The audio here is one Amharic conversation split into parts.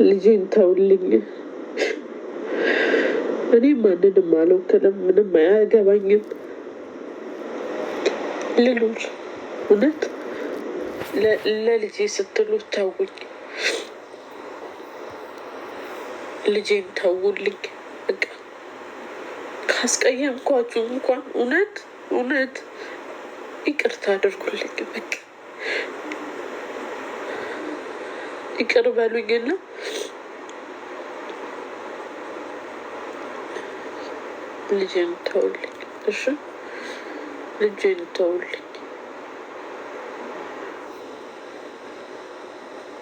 ልጄን ተውልኝ። እኔ ማንንም አልወክልም፣ ምንም አያገባኝም። ልሉል እውነት ለልጄ ስትሉ ተውኝ፣ ልጄን ተውልኝ። በቃ ካስቀየምኳችሁ እንኳን እውነት ይቅርታ አድርጉልኝ። በቃ ይቅር በሉኝና ልጄን ተውልኝ። እሺ ልጄን ተውልኝ።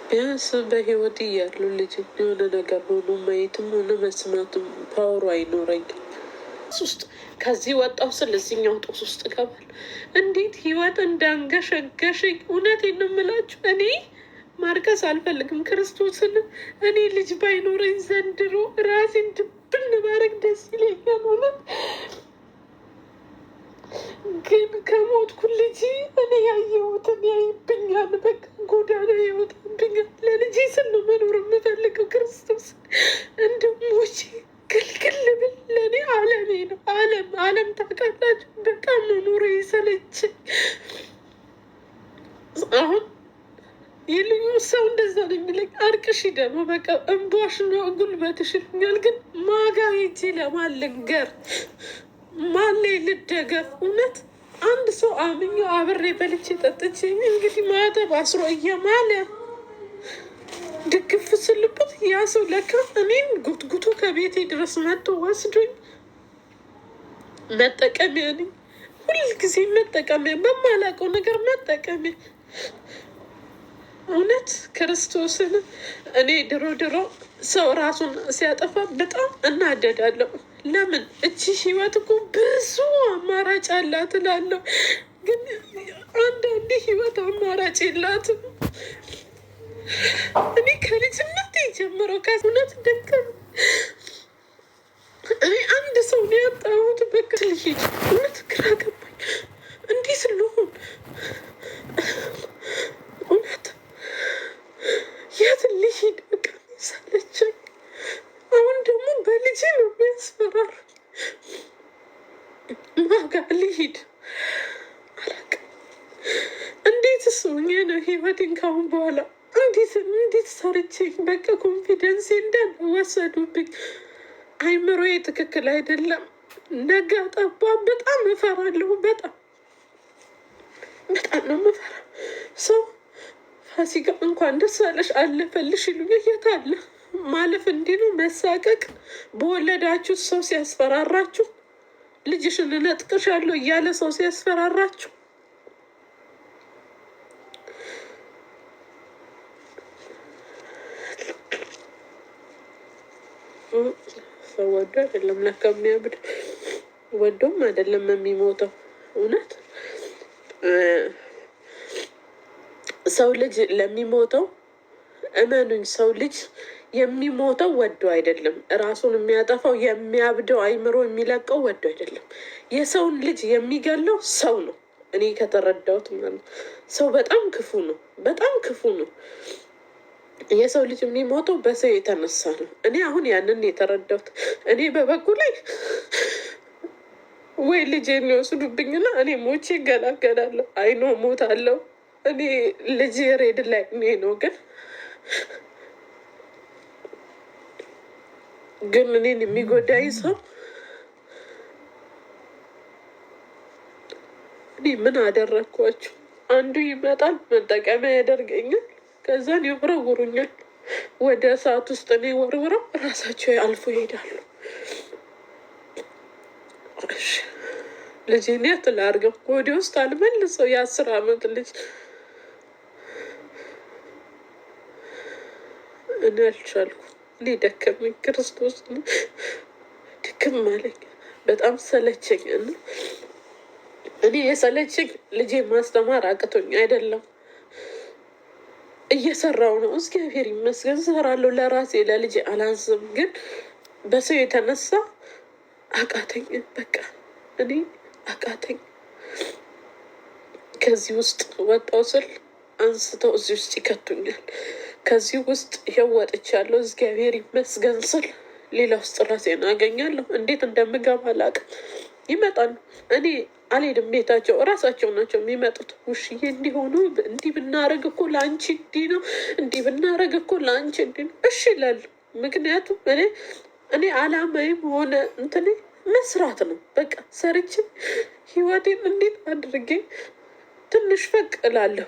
ቢያንስ በህይወት እያሉ ልጅ የሆነ ነገር ሆኖ ማየትም ሆነ መስማትም ፓወሩ አይኖረኝም። ውስጥ ከዚህ ወጣው ስል እዚህኛው ጦስ ውስጥ ገባል። እንዴት ህይወት እንዳንገሸገሸኝ እውነቴን ነው የምላችሁ። እኔ ማርከስ አልፈልግም ክርስቶስን። እኔ ልጅ ባይኖረኝ ዘንድሮ ራሴን ድብን ባረግ ደስ ይለኛል። እውነት ግን ከሞትኩ ልጅ እኔ ያየሁትን ያይብኛል። በቃ ጎዳና ይወጣብኛል። ለልጄ ስል ነው መኖር የምፈልገው። ክርስቶስ እንደሞቼ ግልግል ብል ለእኔ አለሜ ነው። አለም ታውቃላችሁ። በጣም ነው ኑሮ የሰለቸኝ። አሁን የልዩ ሰው እንደዛ ነው የሚለኝ። አርቅሽ ደግሞ በቃ እንቧሽ ነው ጉልበትሽ ይሉኛል። ግን ማጋ ሄጄ ለማን ልንገር? ማን ላይ ልደገፍ? እውነት አንድ ሰው አምኜው አብሬ በልቼ ጠጥቼ እንግዲህ ማተብ አስሮ እየማለ ድግፍ ስልበት ያ ሰው ለካ እኔን ጉትጉቶ ከቤቴ ድረስ መጥቶ ወስዶኝ መጠቀሚያ ነኝ። ሁልጊዜ መጠቀሚያ፣ በማላውቀው ነገር መጠቀሚያ። እውነት ክርስቶስን እኔ ድሮ ሰው ራሱን ሲያጠፋ በጣም እናደዳለሁ። ለምን እቺ ህይወት እኮ ብዙ አማራጭ አላት እላለሁ። ግን አንዳንዴ ህይወት አማራጭ የላትም። እኔ ከልጅነት የጀመረው ከእውነት ደከም እኔ አንድ ሰው ነው ያጣሁት። በቃ ልሄድ እውነት ግራ ገባኝ። እንዲህ ስለሆን እውነት የት ልሄድ? በቃ ሰለቸኝ። አሁን ደግሞ በልጄ ነው የሚያስፈራሩ። ማጋ ልሂድ አላውቅም። እንዴት ሆኜ ነው ህይወቴን ካሁን በኋላ እንዴት ሰርቼ በቃ ኮንፊደንስ እንዳለ ወሰዱብኝ። አይምሮዬ ትክክል አይደለም። ነጋ ጠባ በጣም እፈራለሁ። በጣም ነው የምፈራ። ሰው ፋሲካ እንኳን ደስ አለሽ አለፈልሽ ይሉኛል። የት አለ ማለፍ? እንዲህ ነው መሳቀቅ። በወለዳችሁ ሰው ሲያስፈራራችሁ፣ ልጅሽን እነጥቅሻለሁ እያለ ሰው ሲያስፈራራችሁ፣ ሰው ወዶ አይደለም ለካ የሚያብድ፣ ወዶም አይደለም የሚሞተው። እውነት ሰው ልጅ ለሚሞተው እመኑኝ፣ ሰው ልጅ የሚሞተው ወዶ አይደለም። ራሱን የሚያጠፋው የሚያብደው አይምሮ የሚለቀው ወዶ አይደለም። የሰውን ልጅ የሚገለው ሰው ነው። እኔ ከተረዳሁት ማለት ሰው በጣም ክፉ ነው፣ በጣም ክፉ ነው። የሰው ልጅ የሚሞተው በሰው የተነሳ ነው። እኔ አሁን ያንን የተረዳሁት። እኔ በበኩሌ ወይ ልጅ የሚወስዱብኝና እኔ ሞቼ እገላገላለሁ። አይኖ ሞታለሁ። እኔ ልጅ ሬድ ላይ እኔ ነው ግን እኔን የሚጎዳኝ ሰው እኔ ምን አደረግኳቸው? አንዱ ይመጣል መጠቀሚያ ያደርገኛል፣ ከዛን ይወረውሩኛል ወደ እሳት ውስጥ። እኔ ወርውረው ራሳቸው አልፎ ይሄዳሉ። ልጄን የት ላድርገው? ወደ ውስጥ አልመልሰው። የ10 አመት ልጅ እኔ አልቻልኩም። እኔ ደከመኝ። ክርስቶስ ድክም አለኝ። በጣም ሰለቸኝ። እኔ የሰለቸኝ ልጄ ማስተማር አቅቶኝ አይደለም፣ እየሰራው ነው። እግዚአብሔር ይመስገን እሰራለሁ። ለራሴ ለልጄ አላንስም። ግን በሰው የተነሳ አቃተኝ። በቃ እኔ አቃተኝ። ከዚህ ውስጥ ወጣው ስል አንስተው እዚህ ውስጥ ይከቱኛል። ከዚህ ውስጥ ይኸው ወጥቻለሁ፣ እግዚአብሔር ይመስገን ስል ሌላ ውስጥ ራሴን አገኛለሁ። እንዴት እንደምገባ አላውቅም። ይመጣሉ። እኔ አልሄድም። ቤታቸው እራሳቸው ናቸው የሚመጡት። ውሽዬ እንዲሆኑ እንዲህ ብናረግ እኮ ለአንቺ እንዲህ ነው፣ እንዲህ ብናረግ እኮ ለአንቺ እንዲህ ነው። እሺ ይላሉ። ምክንያቱም እኔ አላማዬም ሆነ እንትኔ መስራት ነው። በቃ ሰርቼ ህይወቴን እንዴት አድርጌ ትንሽ ፈቅ እላለሁ።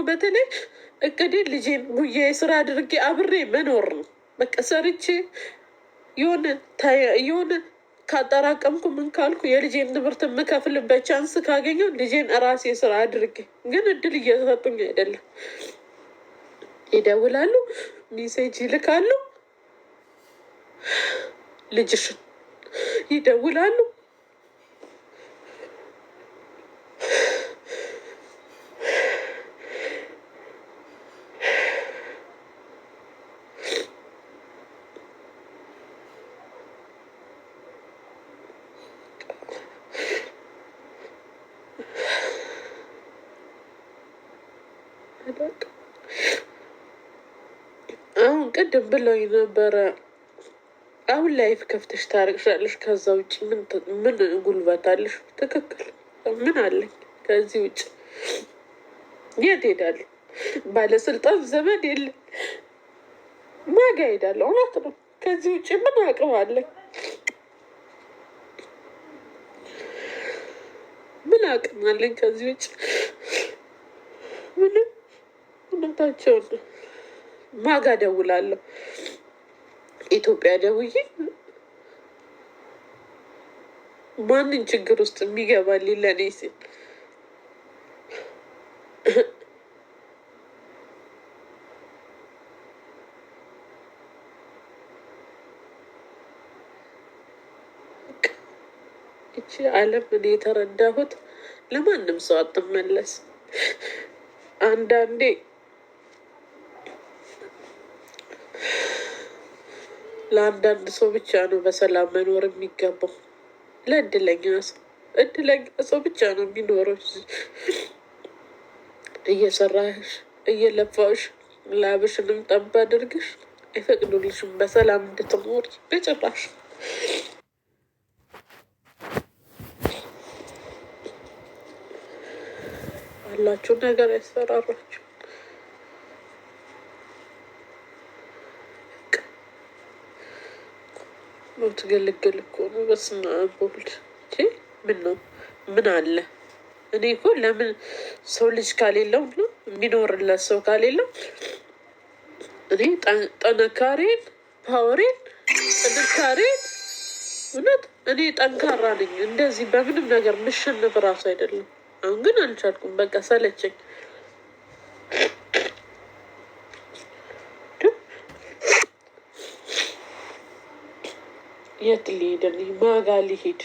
በተለይ እቅዴ ልጄን ጉያዬ ስራ አድርጌ አብሬ መኖር ነው። በቃ ሰርቼ የሆነ ካጠራቀምኩ ምን ካልኩ የልጄን ትምህርት የምከፍልበት ቻንስ ካገኘው ልጄን እራሴ ስራ አድርጌ፣ ግን እድል እየሰጡኝ አይደለም። ይደውላሉ፣ ሜሴጅ ይልካሉ፣ ልጅሽን ይደውላሉ። አሁን ቅድም ብለው ነበረ፣ አሁን ላይፍ ከፍተሽ ታረቅሻለሽ። ከዛ ውጭ ምን ጉልበት አለሽ? ትክክል። ምን አለኝ ከዚህ ውጭ? የት ሄዳለሁ? ባለስልጣን ዘመድ የለ፣ ማጋ ሄዳለሁ? እውነት ነው። ከዚህ ውጭ ምን አቅም አለኝ? ምን አቅም አለኝ ከዚህ ውጭ? ምንም። እውነታቸውን ነው። ማጋ ደውላለሁ? ኢትዮጵያ ደውዬ ማንን ችግር ውስጥ የሚገባልኝ ለእኔ ሲል ይቺ ዓለም እኔ የተረዳሁት ለማንም ሰው አትመለስ። አንዳንዴ ለአንዳንድ ሰው ብቻ ነው በሰላም መኖር የሚገባው። ለእድለኛ ሰው ብቻ ነው የሚኖረው። እየሰራሽ እየለፋሽ ላብሽንም ጠብ አድርግሽ አይፈቅዱልሽም በሰላም እንድትኖር በጭራሽ። ያላችሁ ነገር ያስፈራራችሁ። ሞት ግልግል እኮ ነው። በስመ አብ ወልድ። ምን ነው ምን አለ? እኔ እኮ ለምን ሰው ልጅ ካሌለው ነው የሚኖርለት ሰው ካሌለው፣ እኔ ጥንካሬን እውነት እኔ ጠንካራ ነኝ። እንደዚህ በምንም ነገር ምሸንፍ እራሱ አይደለም። አሁን ግን አልቻልኩም። በቃ ሰለቸኝ። የት ሊሄድ? ማጋ ሊሄድ?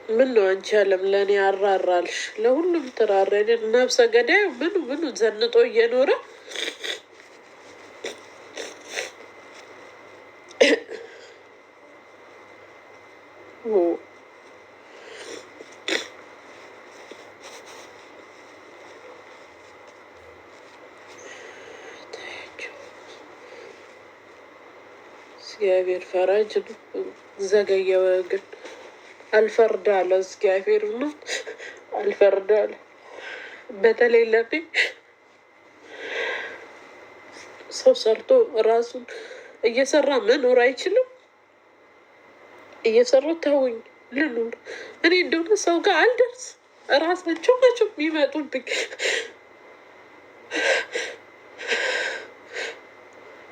ምን ነው አንቺ አለም ለእኔ አራራልሽ? ለሁሉም ትራራን። ነብሰ ገዳዩ ምኑ ዘንጦ እየኖረ እግዚአብሔር ፈራጅ ነው። ዘገየው ግን አልፈርድ አለ እግዚአብሔር ነው። አልፈርድ አለ። በተለይ ለኔ ሰው ሰርቶ ራሱን እየሰራ መኖር አይችልም። እየሰሩ ተውኝ ልኑር። እኔ እንደሆነ ሰው ጋር አልደርስ። እራሳቸው ናቸው የሚመጡብኝ።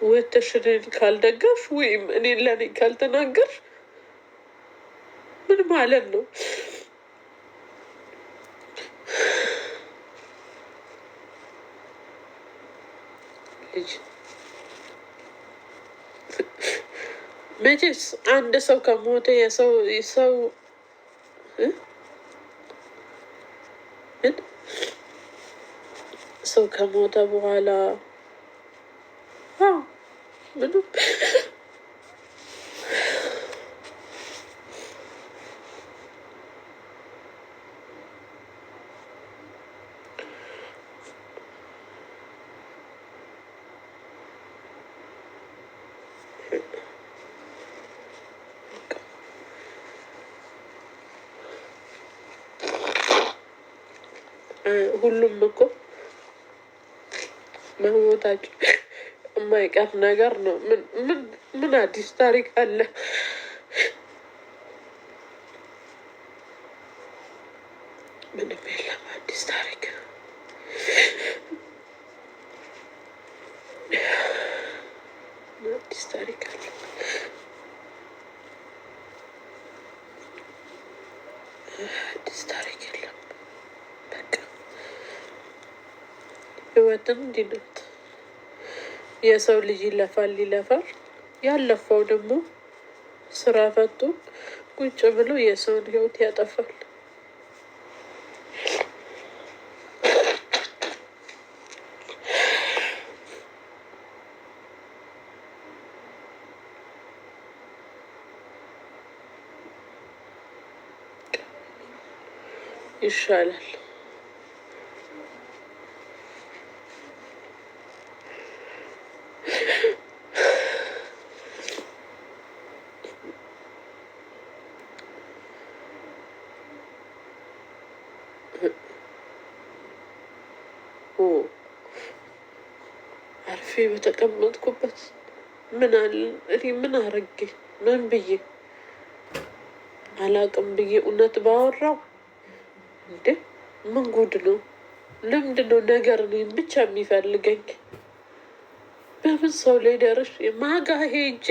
ወተሽ እኔን ካልደገፍሽ ወይም እኔን ለእኔ ካልተናገርሽ ምን ማለት ነው? ልጅ መቼስ አንድ ሰው ከሞተ ሰው ከሞተ በኋላ ምንም ሁሉም እኮ መሞታቸው የማይቀር ነገር ነው። ምን አዲስ ታሪክ አለ? ምንም የለም አዲስ ታሪክ። አዲስ ታሪክ አለ? አዲስ ታሪክ የለም። በቃ ህይወትም እንዲህ ናት። የሰው ልጅ ይለፋል። ያለፋው ደግሞ ስራ ፈቶ ቁጭ ብሎ የሰውን ህይወት ያጠፋል። ይሻላል። አርፌ በተቀመጥኩበት ምን አለ እኔ ምን አረጌ ምን ብዬ አላቅም ብዬ እውነት ባወራው እንዴ ምን ጉድ ነው? ለምንድን ነው ነገር እኔን ብቻ የሚፈልገኝ? በምን ሰው ላይ ደርሼ ማጋ ሄጄ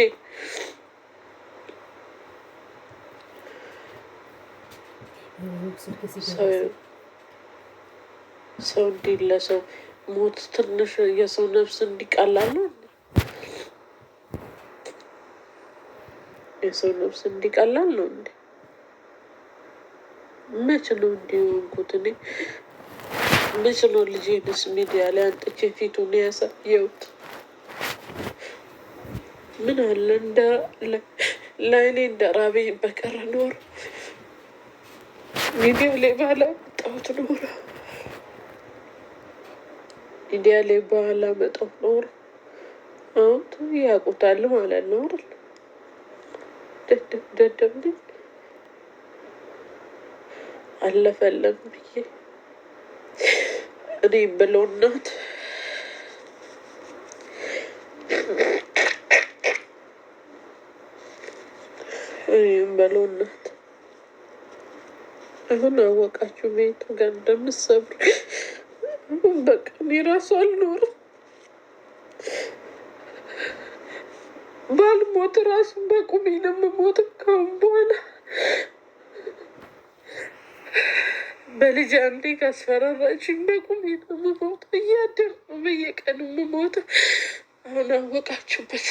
ሰው እንዲህ ለሰው ሞት ትንሽ የሰው ነፍስ እንዲቀላል ነው። የሰው ነፍስ እንዲቀላል ነው እንዴ? መች ነው እንዲሆንኩት? እኔ መች ነው ልጄንስ ሚዲያ ላይ አንጥቼ ፊቱን ያሳየሁት? ምን አለ እንደ ለእኔ እንደ ራቤ በቀረ ኖሮ ሚዲያ ላይ ባላመጣሁት ኖሮ ሚዲያ ላይ ባላመጣው ኖሮ አሁን ያውቁታል ማለት ነው አይደል? ደደብ ነኝ አለፈለም ብዬ እኔ ብለው እናት አሁን አወቃችሁ ቤቱ ጋር እንደምትሰብሩ። በቃ እኔ ራሱ አልኖርም። ባልሞት ራሱ በቁሜ ነው የምሞት ካሁን በኋላ። በልጅ አንዴ ካስፈራራችኝ በቁሜ ነው የምሞት። እያደር ነው በየቀኑ የምሞት። አሁን አወቃችሁበት።